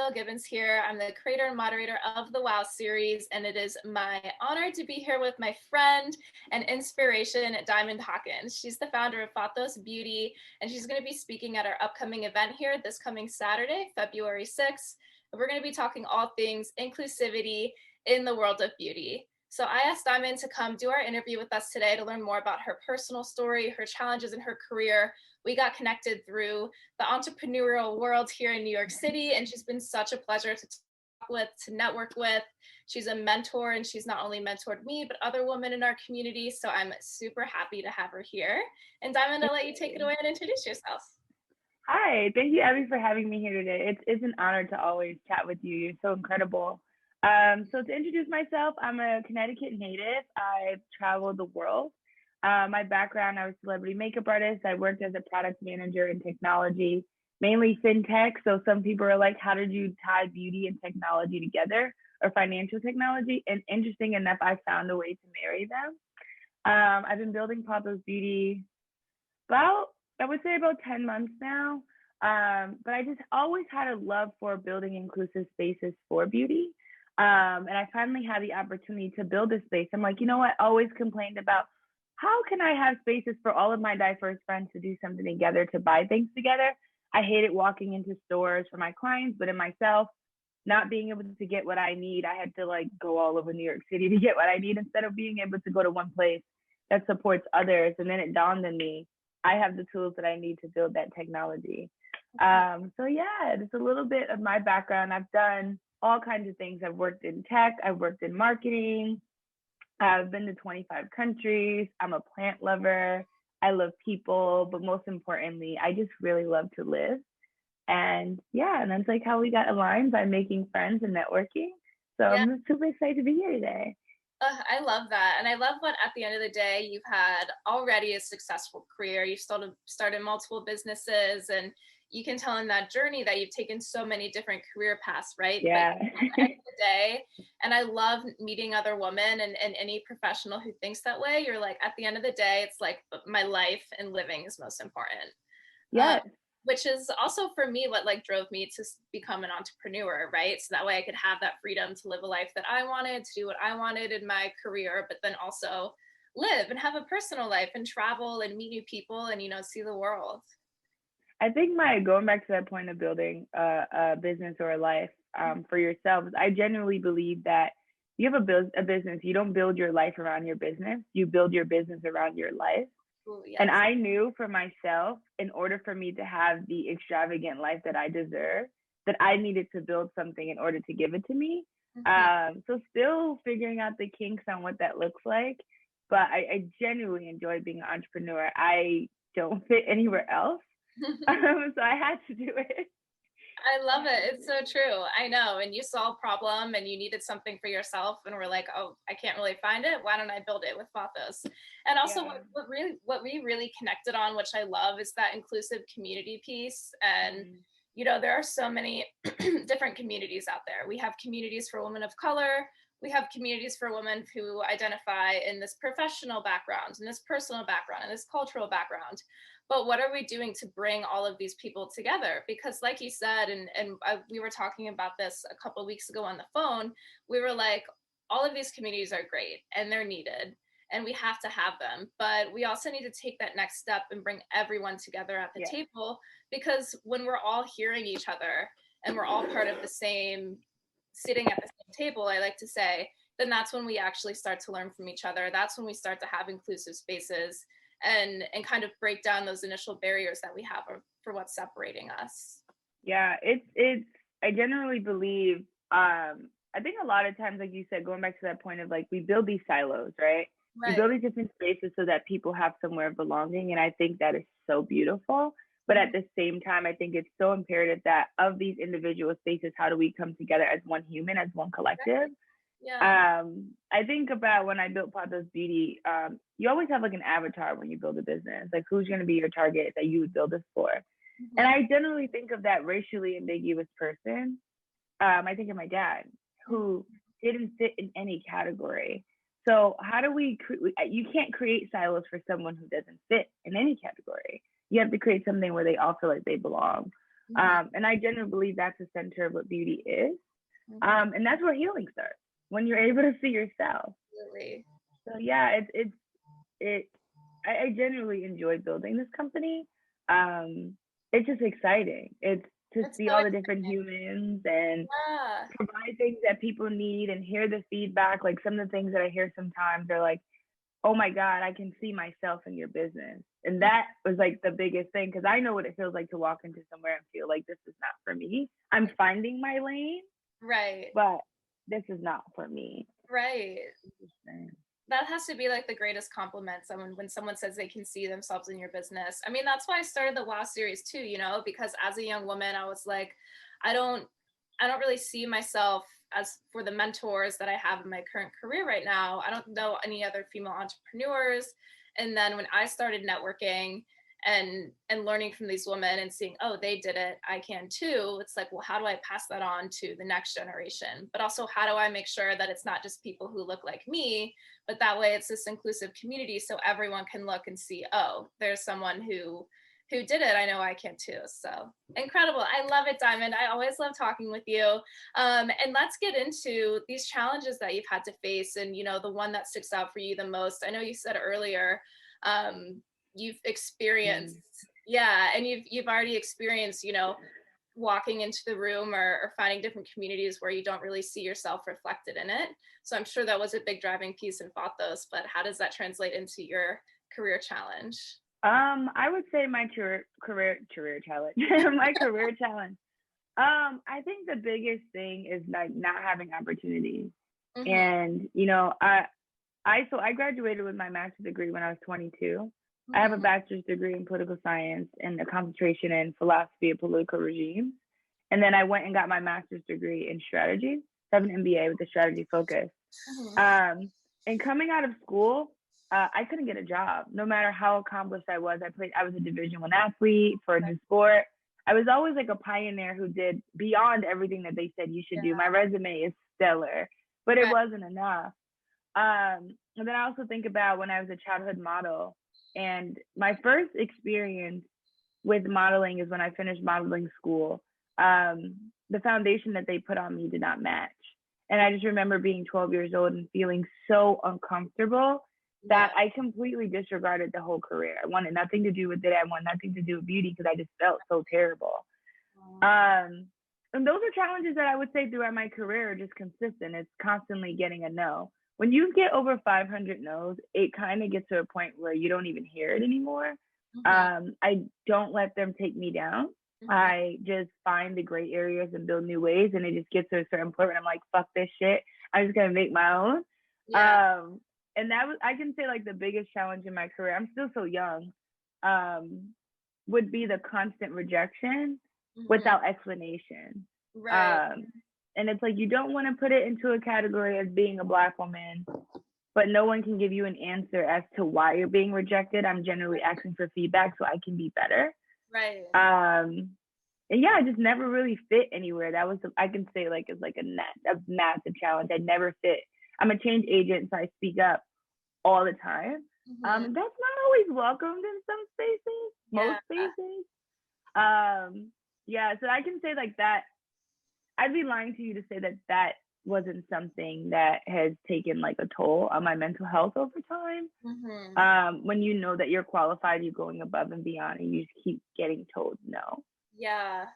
Jill Gibbons here. I'm the creator and moderator of the WOW series, and it is my honor to be here with my friend and inspiration, Diamond Hawkins. She's the founder of Pothos Beauty, and she's going to be speaking at our upcoming event here this coming Saturday, February 6th. And we're going to be talking all things inclusivity in the world of beauty. So I asked Diamond to come do our interview with us today to learn more about her personal story, her challenges in her career. We got connected through the entrepreneurial world here in New York City, and she's been such a pleasure to talk with, to network with. She's a mentor, and she's not only mentored me, but other women in our community. So I'm super happy to have her here. And Diamond, I'll let you take it away and introduce yourself. Hi, thank you, Abby, for having me here today. It's an honor to always chat with you. You're so incredible. So to introduce myself, I'm a Connecticut native. I've traveled the world. My background, I was a celebrity makeup artist. I worked as a product manager in technology, mainly fintech. So some people are like, how did you tie beauty and technology together, or financial technology? And interesting enough, I found a way to marry them. I've been building Pothos Beauty I would say about 10 months now. But I just always had a love for building inclusive spaces for beauty. And I finally had the opportunity to build a space. I'm like, you know what? I always complained about how can I have spaces for all of my diverse friends to do something together, to buy things together. I hated walking into stores for my clients, but in myself, not being able to get what I need, I had to like go all over New York City to get what I need instead of being able to go to one place that supports others. And then it dawned on me, I have the tools that I need to build that technology. So yeah, just a little bit of my background. I've done all kinds of things. I've worked in tech, I've worked in marketing, I've been to 25 countries. I'm a plant lover. I love people, but most importantly, I just really love to live. And yeah, and that's like how we got aligned, by making friends and networking. So Yeah. I'm super excited to be here today. I love that. And I love what at the end of the day, you've had already a successful career. You've started multiple businesses, and you can tell in that journey that you've taken so many different career paths, right? Yeah. But at the end of the day, and I love meeting other women and any professional who thinks that way. You're like, at the end of the day, it's like my life and living is most important. Yes. Which is also for me what like drove me to become an entrepreneur, right? So that way I could have that freedom to live a life that I wanted, to do what I wanted in my career, but then also live and have a personal life and travel and meet new people and, see the world. I think going back to that point of building a business or a life for yourself, I genuinely believe that you have a business, you don't build your life around your business, you build your business around your life. Ooh, yes. And I knew for myself, in order for me to have the extravagant life that I deserve, that I needed to build something in order to give it to me. So still figuring out the kinks on what that looks like, but I genuinely enjoy being an entrepreneur. I don't fit anywhere else. So I had to do it. I love it. It's so true. I know. And you saw a problem and you needed something for yourself, and we're like, oh, I can't really find it. Why don't I build it with Pothos? And also what we really connected on, which I love, is that inclusive community piece. And there are so many different communities out there. We have communities for women of color. We have communities for women who identify in this professional background, in this personal background, in this cultural background. But what are we doing to bring all of these people together? Because like you said, we were talking about this a couple of weeks ago on the phone, we were like, all of these communities are great and they're needed and we have to have them. But we also need to take that next step and bring everyone together at the table, because when we're all hearing each other and we're all part of the same, sitting at the same table, I like to say, then that's when we actually start to learn from each other. That's when we start to have inclusive spaces and kind of break down those initial barriers that we have for what's separating us. Yeah, I generally believe, I think a lot of times, like you said, going back to that point of like, we build these silos, right? We build these different spaces so that people have somewhere of belonging. And I think that is so beautiful. But at the same time, I think it's so imperative that of these individual spaces, how do we come together as one human, as one collective? Yeah. I think about when I built Pothos Beauty, you always have like an avatar when you build a business, like who's going to be your target that you would build this for. And I generally think of that racially ambiguous person. I think of my dad, who didn't fit in any category. So how do you can't create silos for someone who doesn't fit in any category. You have to create something where they all feel like they belong. Mhm. And I genuinely believe that's the center of what beauty is. Mhm. And that's where healing starts, when you're able to see yourself. Absolutely. So yeah, it I genuinely enjoy building this company. It's just exciting. It's to It's see so all the different exciting. humans and Yeah. provide things that people need and hear the feedback. Like some of the things that I hear sometimes are like, oh my God, I can see myself in your business. And Mm. that was like the biggest thing because I know what it feels like to walk into somewhere and feel like this is not for me. I'm finding my lane, Right. but this is not for me. Right. That has to be like the greatest compliment someone when someone says they can see themselves in your business. I mean, that's why I started the WoW series too, because as a young woman, I was like, I don't I don't really see myself as for the mentors that I have in my current career right now. I don't know any other female entrepreneurs. And then when I started networking and learning from these women and seeing, oh, they did it, I can too. It's like, well, how do I pass that on to the next generation? But also, how do I make sure that it's not just people who look like me, but that way it's this inclusive community so everyone can look and see, oh, there's someone who did it. I know I can too. So incredible. I love it, Diamond. I always love talking with you. And let's get into these challenges that you've had to face and, the one that sticks out for you the most. I know you said earlier, you've experienced, yeah, and you've already experienced, walking into the room or finding different communities where you don't really see yourself reflected in it. So I'm sure that was a big driving piece in Pothos, but how does that translate into your career challenge? I would say my career challenge, my career challenge. I think the biggest thing is like not having opportunities. Hmm. And I graduated with my master's degree when I was 22. I have a Hmm. bachelor's degree in political science and a concentration in philosophy of political regimes. And then I went and got my master's degree in strategy. So I have an MBA with a strategy focus. Hmm. Um, and coming out of school, I couldn't get a job, no matter how accomplished I was. I was a Division 1 athlete for a new sport. I was always like a pioneer who did beyond everything that they said you should do. My resume is stellar, but it Right. wasn't enough. And then I also think about when I was a childhood model, and my first experience with modeling is when I finished modeling school. The foundation that they put on me did not match. And I just remember being 12 years old and feeling so uncomfortable Yeah. that I completely disregarded the whole career. I wanted nothing to do with it. I wanted nothing to do with beauty because I just felt so terrible. Um, and those are challenges that I would say throughout my career are just consistent. It's constantly getting a no. When you get over 500 no's, it kind of gets to a point where you don't even hear it anymore. Hmm. I don't let them take me down. Hmm. I just find the gray areas and build new ways. And it just gets to a certain point where I'm like, fuck this shit. I'm just going to make my own. Yeah. Um, and I can say like the biggest challenge in my career, I'm still so young, um, would be the constant rejection Hmm. without explanation. Right. Um, and it's like you don't want to put it into a category as being a Black woman, but no one can give you an answer as to why you're being rejected. I'm generally asking for feedback so I can be better. Right. And yeah, I just never really fit anywhere. That was I can say like it's like a massive challenge. I never fit. I'm a change agent, so I speak up all the time. Hmm. That's not always welcomed in some spaces, Yeah. most spaces. Yeah, so I can say like that. I'd be lying to you to say that that wasn't something that has taken like a toll on my mental health over time. Hmm. When you know that you're qualified, you're going above and beyond, and you just keep getting told no. Yeah.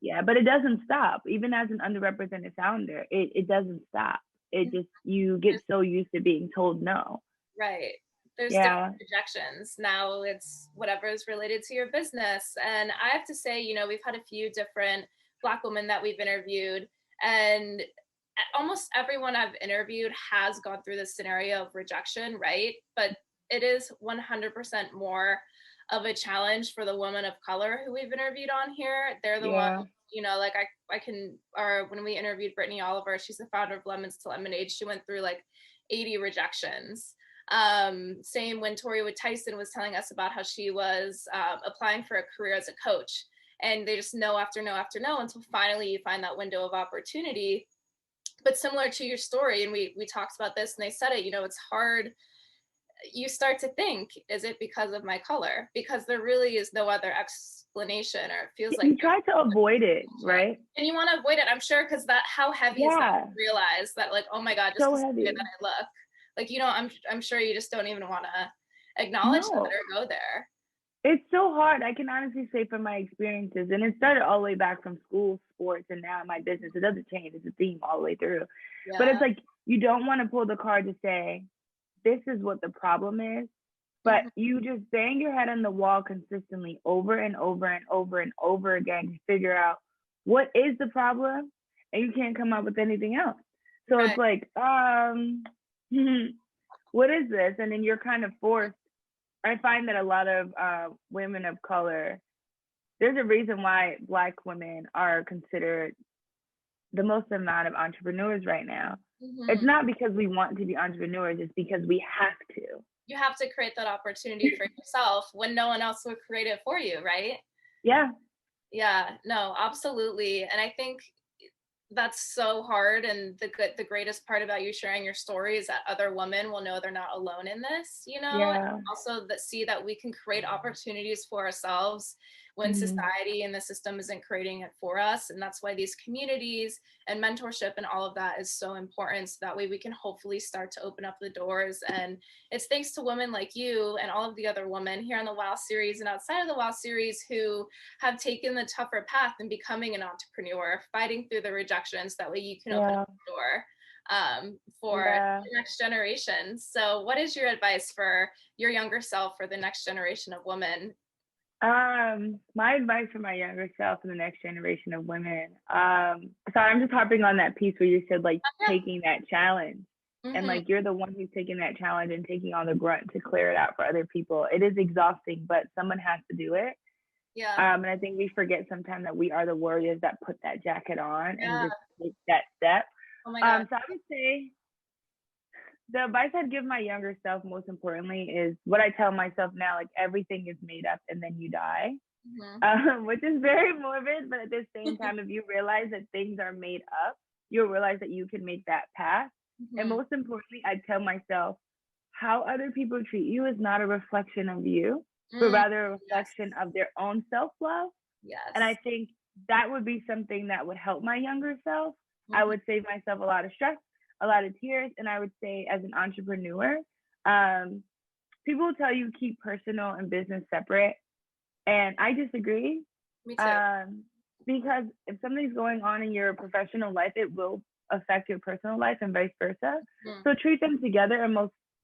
Yeah, but it doesn't stop. Even as an underrepresented founder, it doesn't stop. It just you get There's, so used to being told no. right. There's different Yeah, rejections. Now it's whatever is related to your business. And I have to say, we've had a few different Black women that we've interviewed, and almost everyone I've interviewed has gone through this scenario of rejection, right? But it is 100% more of a challenge for the women of color who we've interviewed on here. They're the ones, yeah, like I can, or when we interviewed Brittany Oliver, she's the founder of Lemons to Lemonade. She went through like 80 rejections. Same when Tori Wood Tyson was telling us about how she was applying for a career as a coach, and they just no after no after no until finally you find that window of opportunity. But similar to your story, and we talked about this, and they said it. It's hard. you start to think, is it because of my color? Because there really is no other explanation, or it feels like You try to avoid it, there's, right? and you want to avoid it, I'm sure, because that, how heavy is that Yeah, to realize that, like, oh my God, just so because of the way heavy. that I look, like, you know, I'm sure you just don't even want to acknowledge that No, or go there. it's so hard. I can honestly say from my experiences, and it started all the way back from school, sports, and now my business. It doesn't change. It's a theme all the way through. But Yeah. it's like you don't want to pull the card to say, this is what the problem is. But Mhm. you just bang your head on the wall consistently over and over and over and over again to figure out what is the problem, and you can't come up with anything else. So it's Right. like, what is this? And then you're kind of forced. I find that a lot of women of color, there's a reason why Black women are considered the most amount of entrepreneurs right now. It's Hmm. not because we want to be entrepreneurs, it's because we have to. You have to create that opportunity for yourself when no one else would create it for you, right? Yeah. Yeah, no, absolutely. And I think that's so hard, and the greatest part about you sharing your story is that other women will know they're not alone in this, you know, and Yeah. also that see that we can create opportunities for ourselves when Mhm. society and the system isn't creating it for us. And that's why these communities and mentorship and all of that is so important, so that way we can hopefully start to open up the doors. And it's thanks to women like you and all of the other women here on the WOW series and outside of the WOW series who have taken the tougher path in becoming an entrepreneur, fighting through the rejections. That way you can open up Yeah. the door for Yeah. the next generation. So, what is your advice for your younger self, for the next generation of women? My advice for my younger self and the next generation of women. Sorry, I'm just harping on that piece where you said like Yeah. taking that challenge. And Hmm. like you're the one who's taking that challenge and taking on the grunt to clear it out for other people. It is exhausting, but someone has to do it. Yeah. And I think we forget sometimes that we are the warriors that put that jacket on and Yeah. just take that step. Oh my God. So I would say the advice I'd give my younger self, most importantly, is what I tell myself now: like everything is made up, and then you die. Hmm. Which is very morbid, but at the same time, if you realize that things are made up, you'll realize that you can make that path. And Hmm. most importantly, I tell myself how other people treat you is not a reflection of you, but Mm, rather a yes. reflection of their own self love. And I Yes. think that would be something that would help my younger self. I Hmm. would save myself a lot of stress, a lot of tears. And I would say, as an entrepreneur, um, people will tell you keep personal and business separate. And I disagree, Me too. um, because if something's going on in your professional life, it will affect your personal life and vice versa. Hmm. So treat them together, and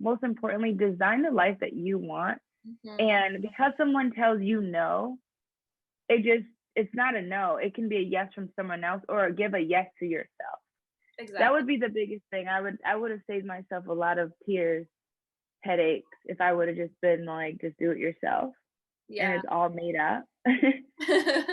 most importantly, design the life that you want. Hmm. And because someone tells you no, it's not a no. It can be a yes from someone else, or give a yes to yourself. That Exactly. would be the biggest thing. I would have saved myself a lot of tears, headaches, if I would have just been like, just do it yourself, and Yeah. it's all made up.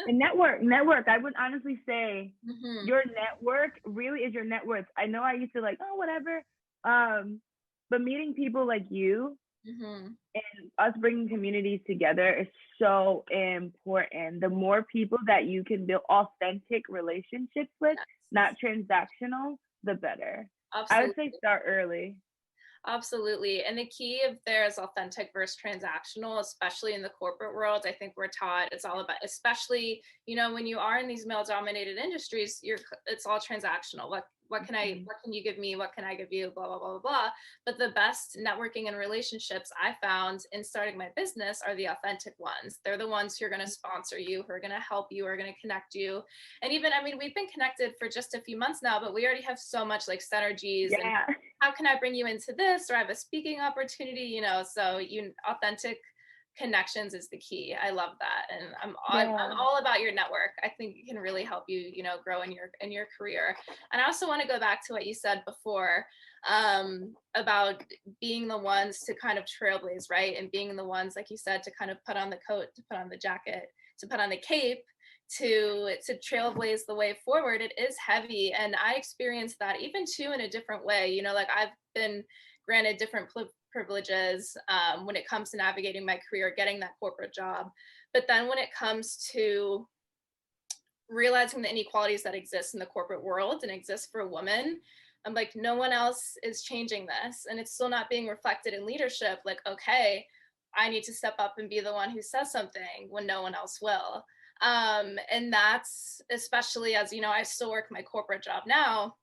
And network. I would honestly say Hmm. your network really is your net worth. I know I used to like, oh, whatever. Um, but meeting people like you Hmm. and us bringing communities together is so important. The more people that you can build authentic relationships with, not Yes. transactional, the better. I would say Absolutely. start early. Absolutely. And the key of there is authentic versus transactional, especially in the corporate world. I think we're taught it's all about, especially, you know, when you are in these male dominated industries, it's all transactional. Mhm. What can you give me? What can I give you? Blah, blah, blah, blah, blah. But the best networking and relationships I found in starting my business are the authentic ones. They're the ones who are going to sponsor you, who are going to help you, who are going to connect you. And even, I mean, we've been connected for just a few months now, but we already have so much like synergies, and Yeah. how can I bring you into this, or I have a speaking opportunity, you know, so you authentic connections is the key. I love that. And I'm Yeah. all about your network. I think it can really help you, you know, grow in your career. And I also want to go back to what you said before about being the ones to kind of trailblaze, right? And being the ones, like you said, to kind of put on the coat, to put on the jacket, to put on the cape, to trailblaze the way forward. It is heavy, and I experienced that even too in a different way. You know, like I've been granted different privileges when it comes to navigating my career, getting that corporate job, but then when it comes to realizing the inequalities that exist in the corporate world and exist for women, I'm like, no one else is changing this, and it's still not being reflected in leadership. Like, okay, I need to step up and be the one who says something when no one else will. And that's especially as, you know, I still work my corporate job now,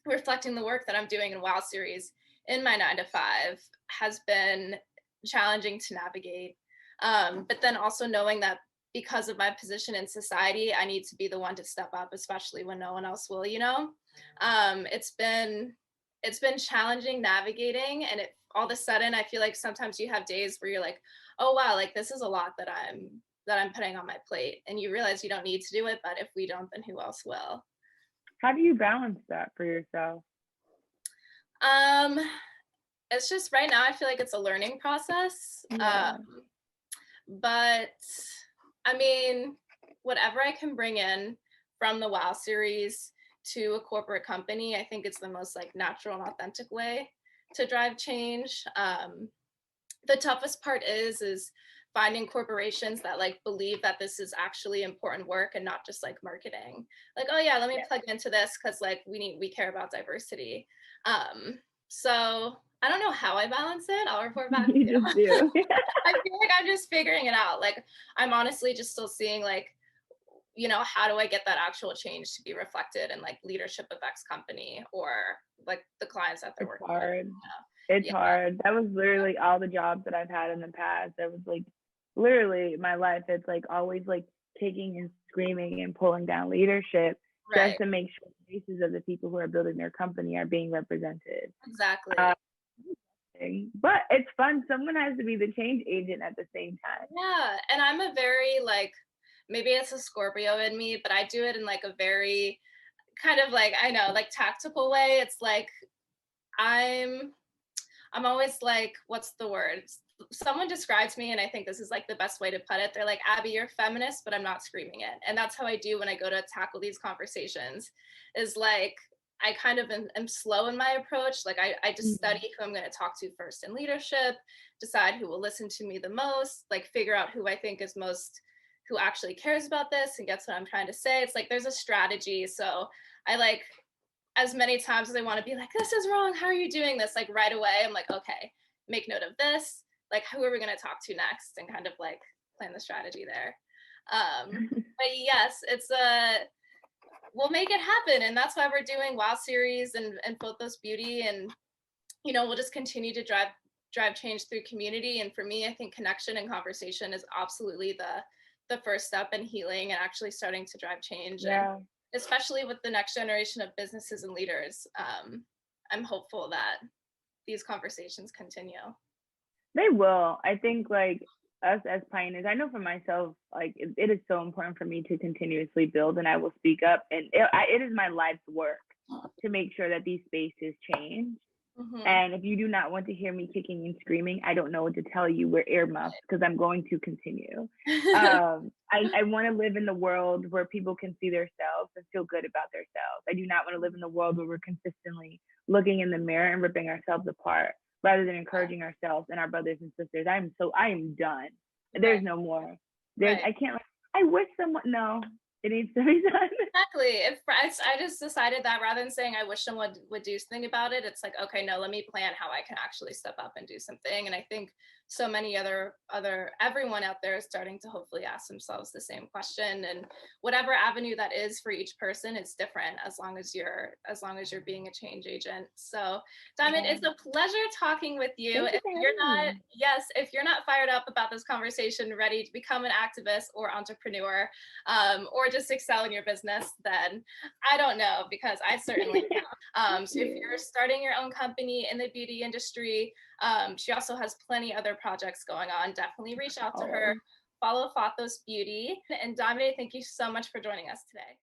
reflecting the work that I'm doing in WoW series in my 9 to 5 has been challenging to navigate. But then also knowing that because of my position in society, I need to be the one to step up, especially when no one else will, you know? It's been challenging navigating, and it all of a sudden I feel like sometimes you have days where you're like, oh wow, like this is a lot that I'm putting on my plate. And you realize you don't need to do it, but if we don't, then who else will? How do you balance that for yourself? Um, it's just right now I feel like it's a learning process. Yeah. But I mean, whatever I can bring in from the WoW series to a corporate company, I think it's the most like natural and authentic way to drive change. The toughest part is finding corporations that like believe that this is actually important work and not just like marketing. Like, oh yeah, let me plug into this because like we care about diversity. So I don't know how I balance it. I'll report back to You you. just do. I feel like I'm just figuring it out. Like I'm honestly just still seeing like, you know, how do I get that actual change to be reflected in like leadership of X company or like the clients that they're It's working with. hard. It's Yeah. hard. That was literally all the jobs that I've had in the past. That was like literally my life. It's like always like kicking and screaming and pulling down leadership just Right. to make sure the faces of the people who are building their company are being represented. Exactly. Uh, but it's fun. Someone has to be the change agent at the same time. Yeah. And I'm a very like, maybe it's a Scorpio in me, but I do it in like a very kind of like, I know, like tactical way. It's like I'm I'm always like, what's the word? Someone describes me, and I think this is like the best way to put it. They're like, Abby, you're feminist, but I'm not screaming it. And that's how I do when I go to tackle these conversations, is like, I kind of am slow in my approach. Like, I just Mhm. study who I'm going to talk to first in leadership, decide who will listen to me the most, like, figure out who I think is most, who actually cares about this and gets what I'm trying to say. It's like there's a strategy. So I like, as many times as I want to be like, this is wrong. How are you doing this? Like right away, I'm like, okay, make note of this. Like, who are we going to talk to next? And kind of like plan the strategy there. But yes, it's we'll make it happen. And that's why we're doing WoW series and Pothos Beauty. And, you know, we'll just continue to drive change through community. And for me, I think connection and conversation is absolutely the first step in healing and actually starting to drive change. And Yeah. especially with the next generation of businesses and leaders, I'm hopeful that these conversations continue. They will. I think like us as pioneers, I know for myself, like it is so important for me to continuously build, and I will speak up. And it is my life's work to make sure that these spaces change. Mm-hmm. And if you do not want to hear me kicking and screaming, I don't know what to tell you. We're earmuffs because I'm going to continue. I want to live in the world where people can see themselves and feel good about themselves. I do not want to live in the world where we're consistently looking in the mirror and ripping ourselves apart rather than encouraging ourselves and our brothers and sisters. I am done. Right, There's no more. right. I can't. I wish someone. No, it needs to be done. Exactly. If I just decided that rather than saying I wish someone would do something about it, it's like, okay, no, let me plan how I can actually step up and do something. And I think so many other everyone out there is starting to hopefully ask themselves the same question. And whatever avenue that is for each person, it's different as long as you're being a change agent. So Diamond, Yeah. it's a pleasure talking with you. Thank you If for you're having not, me. yes, if you're not fired up about this conversation, ready to become an activist or entrepreneur, or just excel in your business, then I don't know, because I certainly am. So if you're starting your own company in the beauty industry, she also has plenty other projects going on. Definitely reach out to her. Oh. Follow Pothos Beauty. And Dominic, thank you so much for joining us today.